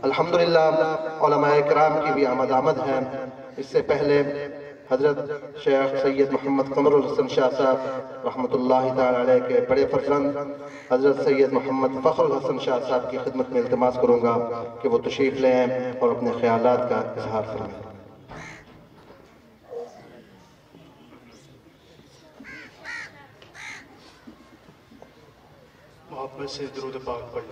الحمدللہ علماء کرام کی بھی آمد ہے۔ اس سے پہلے حضرت شیخ سید محمد قمر الحسن شاہ صاحب رحمۃ اللہ تعالی علیہ کے بڑے فرزند حضرت سید محمد فخر الحسن شاہ صاحب کی خدمت میں التماس کروں گا کہ وہ تشریف لے آئیں اور اپنے خیالات کا اظہار فرمائیں۔ محبت سے درود پاک پڑھ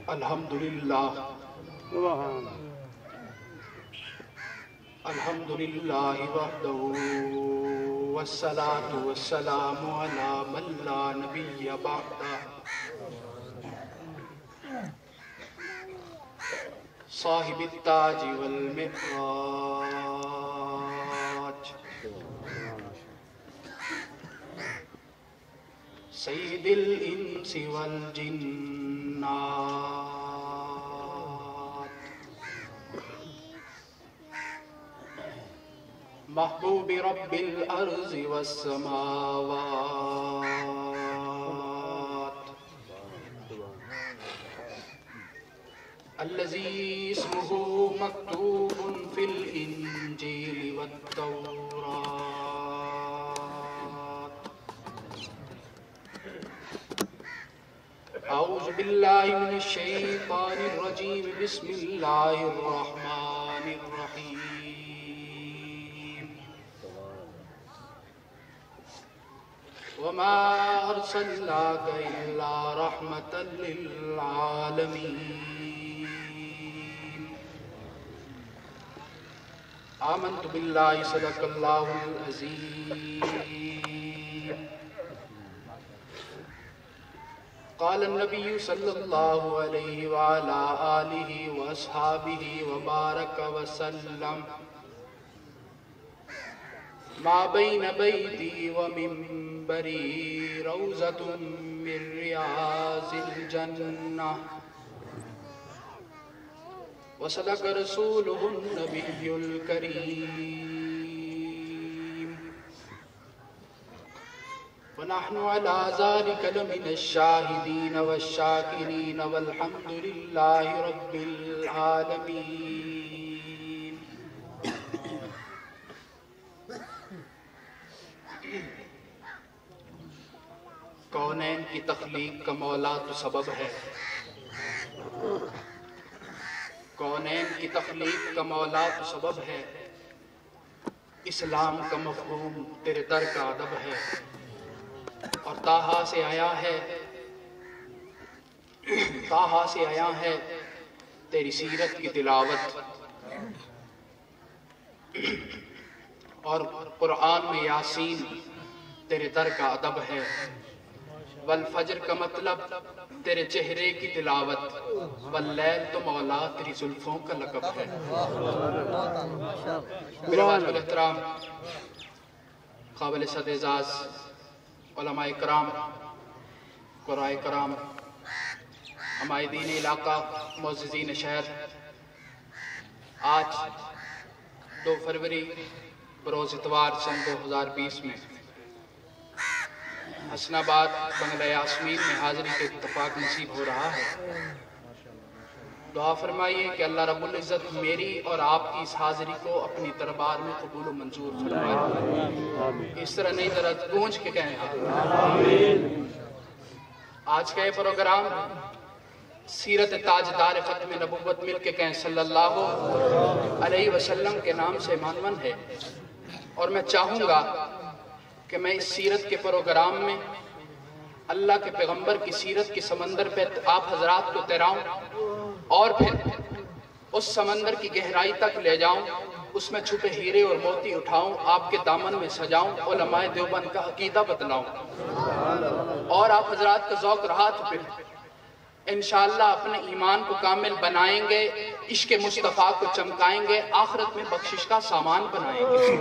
الحمدللہ الحمدللہ وحدہ والصلاة والسلام علی من لا نبی بعدہ صاحب التاج والمعراج سید الانس والجنات محبوب رب الارض والسماوات الذي اسمه مكتوب في الانجيل والتوراة اعوذ باللہ من الشیطان الرجیم بسم اللہ الرحمن الرحیم وما ارسلناک الا رحمة للعالمین آمنت باللہ صدق اللہ العظیم قال النبی صلی اللہ علیہ وعلا آلہ واصحابہ وبارک وسلم ما بین بیتی ومنبری روضۃ من ریاض الجنہ وصدق رسولہ النبی الکریم ونحن على ذلك لمن الشاهدين والشاكرين والحمد لله رب العالمين کونین کی تخلیق کا مولا تو سبب ہے کونین کی تخلیق کا مولا تو سبب ہے اسلام کا مفہوم تیرے در کا ادب ہے اور طٰہٰ سے آیا ہے تیری سیرت کی تلاوت اور قرآن میں یاسین تیرے در کا ادب ہے والفجر کا مطلب تیرے چہرے کی تلاوت واللیل تو مولا تیری زلفوں کا لقب ہے میرے حضرت احترام قابل صد اعزاز علماء کرام قرآن کرام عمائدین علاقہ معززین شہر آج 2 فروری بروز اتوار سن 2020 میں حسن آباد بنگلہ یاسمین میں حاضری کے اتفاق نصیب ہو رہا ہے دعا فرمائیے کہ اللہ رب العزت میری اور آپ کی اس حاضری کو اپنی دربار میں قبول و منظور فرمائے اس طرح نہیں ذرا گونج کے کہیں آج کا یہ پروگرام سیرت تاجدار ختم نبوت مل کے کہیں صلی اللہ علیہ وسلم کے نام سے معنون ہے اور میں چاہوں گا کہ میں اس سیرت کے پروگرام میں اللہ کے پیغمبر کی سیرت کی سمندر پہ آپ حضرات کو تیراؤں اور پھر اس سمندر کی گہرائی تک لے جاؤں اس میں چھپے ہیرے اور موتی اٹھاؤں آپ کے دامن میں سجاؤں علماء دیوبند کا عقیدہ بتلاؤں اور آپ حضرات کا ذوق رہا تو پھر انشاءاللہ اپنے ایمان کو کامل بنائیں گے عشق مصطفیٰ کو چمکائیں گے آخرت میں بخشش کا سامان بنائیں گے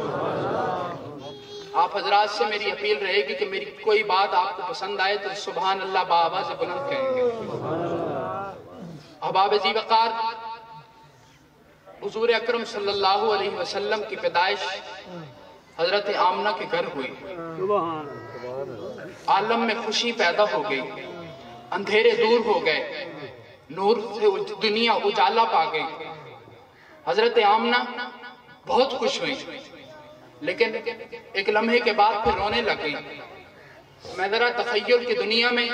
آپ حضرات سے میری اپیل رہے گی کہ میری کوئی بات آپ کو پسند آئے تو سبحان اللہ بآواز بلند کہیں گے احباب ذی وقار حضور اکرم صلی اللہ علیہ وسلم کی پیدائش حضرت آمنہ کے گھر ہوئی۔ عالم میں خوشی پیدا ہو گئی، اندھیرے دور ہو گئے، نور سے دنیا اجالا پا گئی۔ حضرت آمنہ بہت خوش ہوئی، لیکن ایک لمحے کے بعد پھر رونے لگ گئی۔ میں ذرا تخیل کی دنیا میں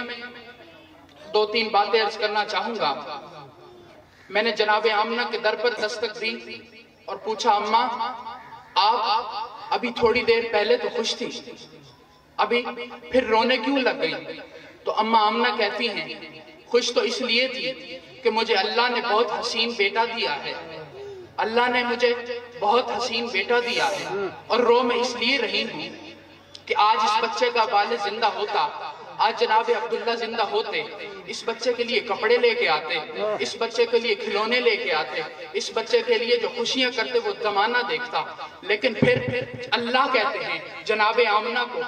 2-3 باتیں عرض کرنا چاہوں گا۔ میں نے جناب آمنہ کے در پر دستک دی اور پوچھا، اماں آپ ابھی تھوڑی دیر پہلے تو خوش تھی، ابھی پھر رونے کیوں لگ گئی؟ تو اماں آمنہ کہتی ہیں، خوش تو اس لیے تھی کہ مجھے اللہ نے بہت حسین بیٹا دیا ہے، اللہ نے مجھے بہت حسین بیٹا دیا ہے، اور رو میں اس لیے رہی ہوں کہ آج اس بچے کا والد زندہ ہوتا، آج جناب عبداللہ زندہ ہوتے، اس بچے کے لیے کپڑے لے کے آتے، اس بچے کے لیے کھلونے لے کے آتے، اس بچے کے لیے جو خوشیاں کرتے وہ زمانہ دیکھتا۔ لیکن پھر اللہ کہتے ہیں جناب آمنہ کو،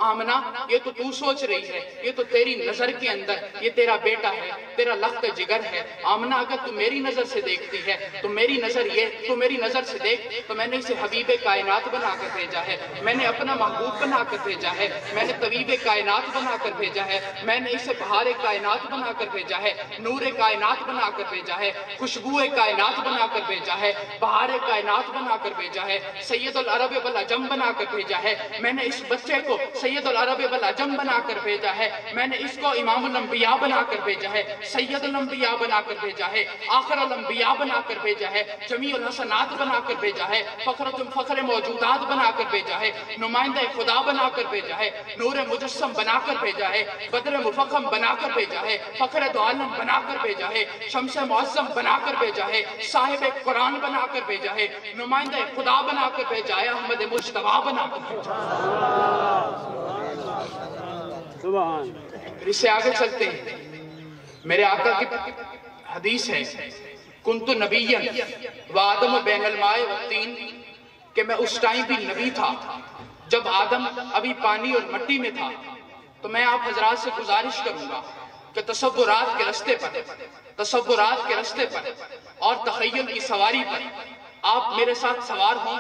آمنہ یہ تو تو سوچ رہی ہے، یہ تو تیری نظر کے اندر، یہ تیرا بیٹا ہے، تیرا لخت جگر ہے۔ آمنہ اگر تو میری نظر سے دیکھتی ہے تو میری نظر یہ، تو میری نظر سے دیکھ تو میں نے اسے حبیب کائنات بنا کر بھیجا ہے، میں نے اپنا محبوب بنا کر بھیجا ہے، میں نے طبیب کائنات بنا کر بھیجا ہے، میں نے اسے بہار کائنات بنا کر بھیجا ہے، نور کائنات بنا کر بھیجا ہے، خوشبو کائنات بنا کر بھیجا ہے، بہار کائنات بنا کر بھیجا ہے، سید العرب والعجم بنا کر بھیجا ہے۔ میں نے اس بچے کو سید العرب والعجم بنا کر بھیجا ہے، میں نے اس کو امام الانبیاء بنا کر بھیجا ہے، سید الانبیاء بنا کر بھیجا ہے، آخر الانبیاء بنا کر بھیجا ہے، جمیع الحسنات بنا کر بھیجا ہے، فخر موجودات بنا کر بھیجا ہے، نمائندہ خدا بنا کر بھیجا ہے، نور مجسم بنا کر بھیجا ہے، بدر مفخم بنا کر بھیجا ہے، فخر دو عالم بنا کر بھیجا ہے، شمس معظم بنا کر بھیجا ہے، صاحب قرآن بنا کر بھیجا ہے، نمائندہ خدا بنا کر بھیجا ہے، احمد مجتبیٰ بنا کر بھیجا ہے۔ پھر اس سے آگے چلتے ہیں، میرے آقا کی حدیث ہے، کنت نبیًا وآدم بین الماء والطین، کہ میں اس ٹائم بھی نبی تھا جب آدم ابھی پانی اور مٹی میں تھا۔ تو میں آپ حضرات سے گزارش کروں گا کہ تصورات کے رستے پر اور تخیل کی سواری پر آپ میرے ساتھ سوار ہوں،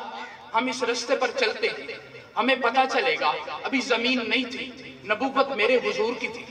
ہم اس رستے پر چلتے ہیں، ہمیں پتہ چلے گا ابھی زمین نہیں تھی، نبوت میرے حضور کی تھی،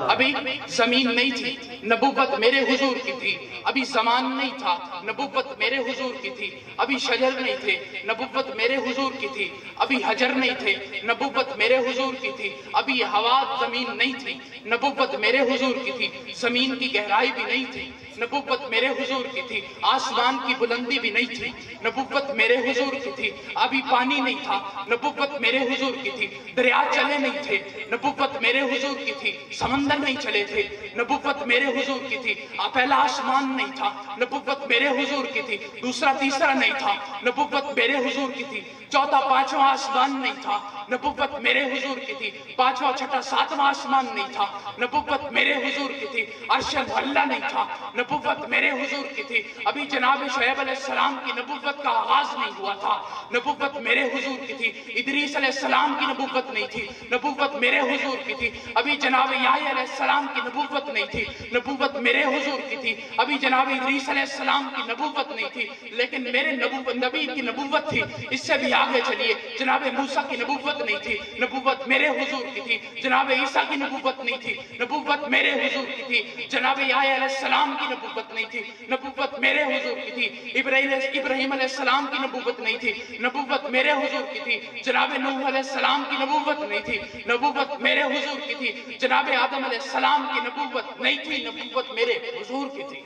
ابھی زمین نہیں تھی، نبوت میرے حضور کی تھی، ابھی زمان نہیں تھا، نبوت میرے حضور کی تھی، ابھی شجر نہیں تھے، نبوت میرے حضور کی تھی، ابھی حجر نہیں تھے، نبوت میرے حضور کی تھی، ابھی ہوا زمین نہیں تھی، نبوت میرے حضور کی تھی، زمین کی گہرائی بھی نہیں تھی، نبوت میرے حضور کی تھی، آسمان کی بلندی بھی نہیں تھی، نبوت میرے حضور کی تھی، ابھی پانی نہیں تھا، نبوت میرے حضور کی تھی، دریا چلے نہیں تھے، نبوت میرے حضور کی تھی، سمندر نہیں چلے تھے، نبوت میرے حضور کی تھی، پہلا آسمان نہیں تھا، نبوت میرے حضور کی تھی، دوسرا تیسرا نہیں تھا، نبوت میرے حضور کی تھی، چوتھا پانچواں آسمان نہیں تھا، نبوت میرے حضور کی تھی، پانچواں چھٹا ساتواں آسمان نہیں تھا، نبوت میرے حضور کی تھی، عرش معلیٰ نہیں تھا، نبوت میرے حضور کی تھی، ابھی جناب شعیب علیہ السلام کی نبوت کا آغاز نہیں ہوا تھا، نبوت میرے حضور کی تھی، ادریس علیہ السلام کی نبوت نہیں تھی، نبوت میرے حضور کی تھی، ابھی جناب یحییٰ علیہ السلام کی نبوت نہیں تھی، نبوت میرے حضور کی تھی، ابھی جناب ادریس علیہ السلام کی نبوت نہیں تھی، لیکن میرے نبی کی نبوت تھی۔ اس سے بھی آگے چلیے، جناب موسیٰ کی نبوت نہیں تھی، نبوت میرے حضور کی تھی، جناب عیسیٰ کی نبوت نہیں تھی، نبوت میرے حضور کی تھی، جناب یحییٰ علیہ السلام کی نبوت نہیں تھی، نبوت میرے حضور کی تھی، ابراہیم علیہ السلام کی نبوت نہیں تھی، نبوت میرے حضور کی تھی، جناب نوح علیہ السلام کی نبوت نہیں تھی، نبوت میرے حضور کی تھی، جناب آدم علیہ السلام کی نبوت نہیں تھی، نبوت میرے حضور کی تھی۔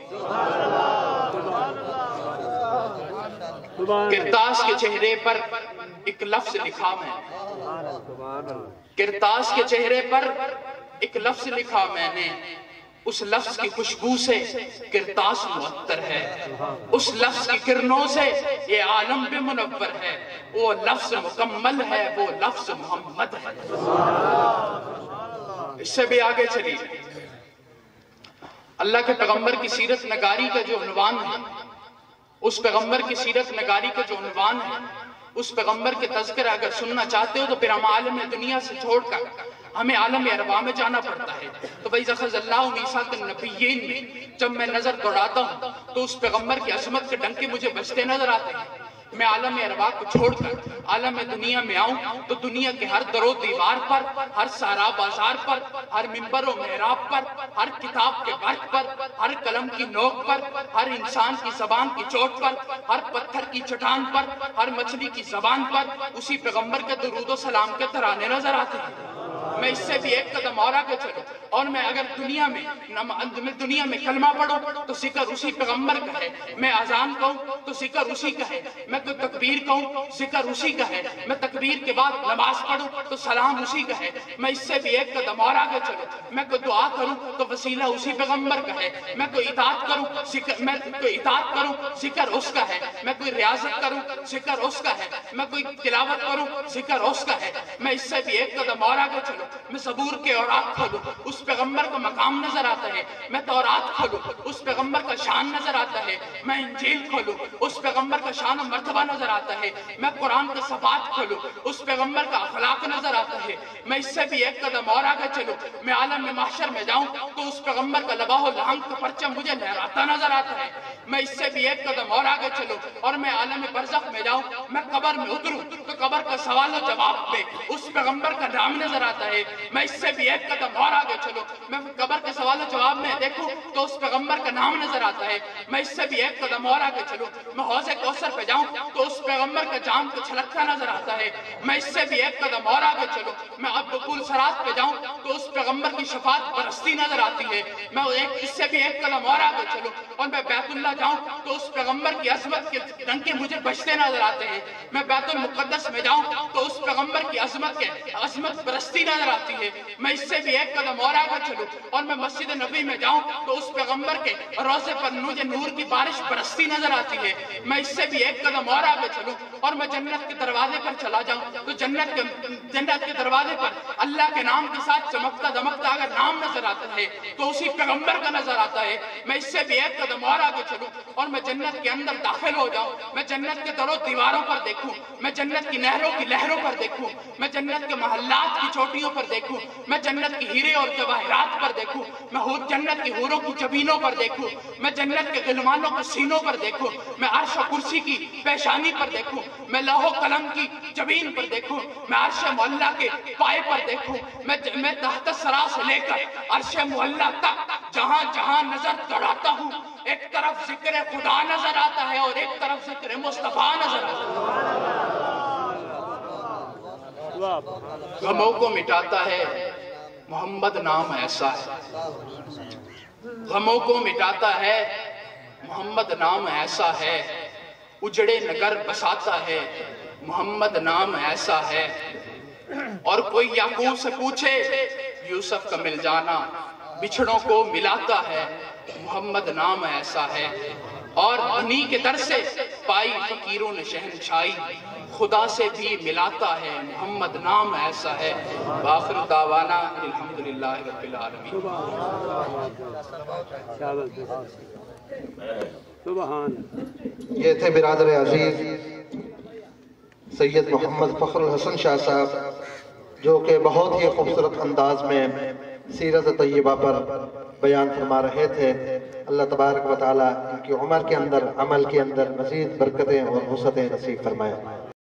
کرتاس کے چہرے پر ایک لفظ لکھا میں، کرتاس کے چہرے پر ایک لفظ لکھا میں نے، اس لفظ کی خوشبو سے کرتاس معطر ہے، اس لفظ کی کرنوں سے یہ عالم بھی منور ہے، وہ لفظ مکمل ہے، وہ لفظ محمد ہے۔ اس سے بھی آگے چلیے، اللہ کے پیغمبر کی سیرت نگاری کا جو عنوان ہے، اس پیغمبر کی سیرت نگاری کا جو عنوان ہے، اس پیغمبر کے تذکرہ اگر سننا چاہتے ہو تو پھر ہم عالم دنیا سے چھوڑ کر ہمیں عالم ارواح میں جانا پڑتا ہے۔ تو وَإِذْ أَخَذَ اللَّهُ مِيثَاقَ النَّبِيِّينَ میں جب میں نظر دوڑاتا ہوں تو اس پیغمبر کی عظمت کے ڈنکے مجھے بجتے نظر آتے ہیں۔ میں عالم ارواح کو چھوڑ کر عالم دنیا میں آؤں تو دنیا کے ہر در و دیوار پر، ہر سارا بازار پر، ہر منبر و محراب پر، ہر کتاب کے برق پر، ہر قلم کی نوک پر، ہر انسان کی زبان کی چوٹ پر، ہر پتھر کی چٹان پر، ہر مچھلی کی زبان پر اسی پیغمبر کے درود و سلام کے ترانے نظر آتے ہیں۔ میں اس سے بھی ایک قدم اور آگے چلوں اور میں اگر دنیا میں کلمہ پڑھوں تو ذکر اسی پیغمبر کا ہے، میں اذان کہوں تو ذکر اسی کا ہے، میں کوئی تکبیر کہوں ذکر اسی کا ہے، میں تکبیر کے بعد نماز پڑھوں تو سلام اسی کا ہے۔ میں اس سے بھی ایک قدم اور آگے چلوں، میں کوئی دعا کروں تو وسیلہ اسی پیغمبر کا ہے، میں کوئی اطاعت کروں ذکر اس کا ہے، میں کوئی ریاضت کروں ذکر اس کا ہے، میں کوئی تلاوت کروں ذکر اس کا ہے۔ میں اس سے بھی ایک قدم اور آگے چلوں، میں زبور کے اوراق کھولوں اس پیغمبر کا مقام نظر آتا ہے، میں تورات کھولوں اس پیغمبر کا شان نظر آتا ہے، میں انجیل کھولوں اس پیغمبر کا شان و مرتبہ نظر آتا ہے، میں قرآن کے صفات کھولوں اس پیغمبر کا اخلاق نظر آتا ہے۔ میں اس سے بھی ایک قدم اور آگے چلوں، میں عالم محشر میں جاؤں تو اس پیغمبر کا لواح و لہنگ کا پرچم مجھے لہراتا نظر آتا ہے۔ میں اس سے بھی ایک قدم اور آگے چلوں اور میں عالم برزخ میں جاؤں، میں قبر میں اتروں تو قبر کا سوال و جواب میں اس پیغمبر کا نام نظر آتا ہے۔ میں اس سے بھی ایک قدم اور آگے چلوں، میں قبر کے سوال و جواب میں دیکھوں تو اس پیغمبر کا نام نظر آتا ہے۔ میں اس سے بھی ایک قدم اور آگے چلوں، میں حوض کوثر پہ جاؤں تو اس پیغمبر کا جام کو چھلکتا نظر آتا ہے۔ میں اس سے بھی ایک قدم اور آگے چلوں، میں ابوالقول صراط پہ جاؤں تو اس پیغمبر کی شفاعت برستی نظر آتی ہے۔ میں اس سے بھی ایک قدم اور آگے چلوں اور میں بیت اللہ جاؤں تو اس پیغمبر کی عظمت کے ڈنکے مجھے بجتے نظر آتے ہیں۔ میں بیت المقدس میں جاؤں تو اس پیغمبر کی عظمت برستی نظر آتی ہے۔ میں اس سے بھی ایک قدم اور آگے چلوں اور میں مسجد نبی میں جاؤں تو اس پیغمبر کے روضے پر مجھے نور کی بارش برستی نظر آتی ہے۔ میں اس سے بھی ایک قدم اور آگے چلوں اور میں جنت کے دروازے پر چلا جاؤں تو جنت کے دروازے پر اللہ کے نام کے ساتھ چمکتا دمکتا اگر نام نظر آتا ہے تو اسی پیغمبر کا نظر آتا ہے۔ میں اس سے بھی ایک قدم اور آگے چلوں اور میں جنت کے اندر داخل ہو جاؤں، میں جنت کے در و دیواروں پر دیکھوں، میں جنت کی نہروں کی لہروں پر دیکھوں، میں جنت کے محلات کی چوٹیوں پر دیکھوں، میں جنت کی ہیرے اور جواہرات پر دیکھوں، میں جنت کی حوروں کی جبینوں پر دیکھوں، میں جنت کے غلمانوں کے سینوں پر دیکھوں، میں عرش و کرسی کی پیشانی پر دیکھوں، میں لوح و قلم کی جبین پر دیکھوں، میں عرش معلیٰ کے پائے پر دیکھوں، میں تحت سرا سے لے کر عرش معلیٰ تک جہاں جہاں نظر دوڑاتا ہوں ایک طرف ذکر خدا نظر آتا ہے اور ایک طرف ذکر مصطفیٰ نظر آتا ہے۔ غموں کو مٹاتا ہے محمد نام ایسا ہے، غموں کو مٹاتا ہے محمد نام ایسا ہے، اجڑے نگر بساتا ہے محمد نام ایسا ہے۔ اور کوئی یعقوب سے پوچھے یوسف کا مل جانا بچھڑوں کو ملاتا ہے محمد نام ایسا ہے۔ اور انہی کے در سے پائی فقیروں نے شہنشاہی، خدا سے بھی ملاتا ہے محمد نام ایسا ہے۔ وآخر دعوانا الحمدللہ رب العالمین۔ یہ تھے برادر عزیز سید محمد فخر الحسن شاہ صاحب، جو کہ بہت ہی خوبصورت انداز میں سیرت طیبہ پر بیان فرما رہے تھے۔ اللہ تبارک و تعالیٰ ان کی عمر کے اندر، عمل کے اندر مزید برکتیں اور وسعتیں نصیب فرمائے۔